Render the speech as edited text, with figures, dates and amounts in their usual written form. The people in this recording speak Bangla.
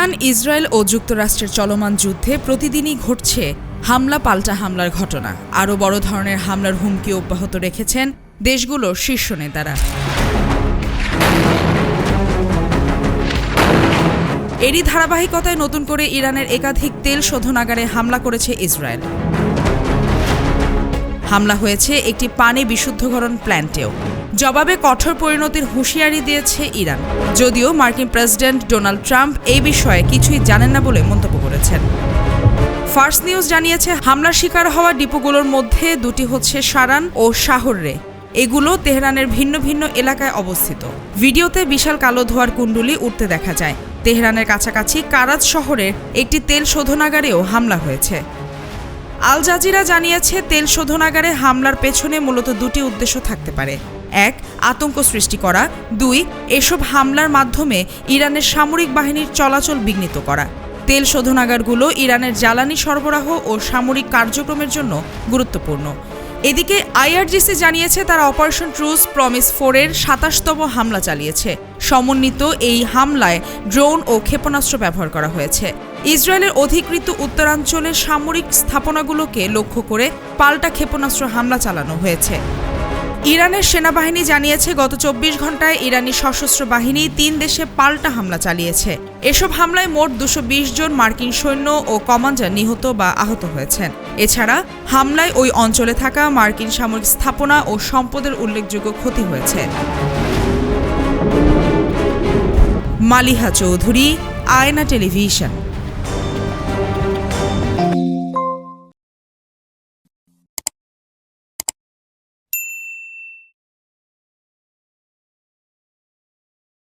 ইরান, ইসরায়েল ও যুক্তরাষ্ট্রের চলমান যুদ্ধে প্রতিদিনই ঘটছে হামলা পাল্টা হামলার ঘটনা। আরও বড় ধরনের হামলার হুমকি অব্যাহত রেখেছেন দেশগুলোর শীর্ষ নেতারা। এরই ধারাবাহিকতায় নতুন করে ইরানের একাধিক তেল শোধনাগারে হামলা করেছে ইসরায়েল। হামলা হয়েছে একটি পানি বিশুদ্ধকরণ প্ল্যান্টেও। জবাবে কঠোর পরিণতির হুঁশিয়ারি দিয়েছে ইরান, যদিও মার্কিন প্রেসিডেন্ট ডোনাল্ড ট্রাম্প এই বিষয়ে কিছুই জানেন না বলে মন্তব্য করেছেন। ফার্স্ট নিউজ জানিয়েছে, হামলার শিকার হওয়া ডিপোগুলোর মধ্যে দুটি হচ্ছে সারান ও শাহরে। এগুলো তেহরানের ভিন্ন ভিন্ন এলাকায় অবস্থিত। ভিডিওতে বিশাল কালো ধোঁয়ার কুণ্ডলী উঠতে দেখা যায়। তেহরানের কাছাকাছি কারাজ শহরের একটি তেল শোধনাগারেও হামলা হয়েছে। আল জাজিরা জানিয়েছে, তেল শোধনাগারে হামলার পেছনে মূলত দুটি উদ্দেশ্য থাকতে পারে। ১. আতঙ্ক সৃষ্টি করা। ২. এসব হামলার মাধ্যমে ইরানের সামরিক বাহিনীর চলাচল বিঘ্নিত করা। তেল শোধনাগারগুলো ইরানের জ্বালানি সরবরাহ ও সামরিক কার্যক্রমের জন্য গুরুত্বপূর্ণ। এদিকে আইআরজিসি জানিয়েছে, তারা অপারেশন ট্রুজ প্রমিস 4-এর ২৭তম হামলা চালিয়েছে। সমন্বিত এই হামলায় ড্রোন ও ক্ষেপণাস্ত্র ব্যবহার করা হয়েছে। ইসরায়েলের অধিকৃত উত্তরাঞ্চলের সামরিক স্থাপনাগুলোকে লক্ষ্য করে পাল্টা ক্ষেপণাস্ত্র হামলা চালানো হয়েছে। ইরানের সেনাবাহিনী জানিয়েছে, গত ২৪ ঘন্টায় ইরানি সশস্ত্র বাহিনী ৩ দেশে পাল্টা হামলা চালিয়েছে। এসব হামলায় মোট ২২০ জন মার্কিন সৈন্য ও কমান্ডার নিহত বা আহত হয়েছেন। এছাড়া হামলায় ওই অঞ্চলে থাকা মার্কিন সামরিক স্থাপনা ও সম্পদের উল্লেখযোগ্য ক্ষতি হয়েছে। মালিহা চৌধুরী, আয়না টেলিভিশন।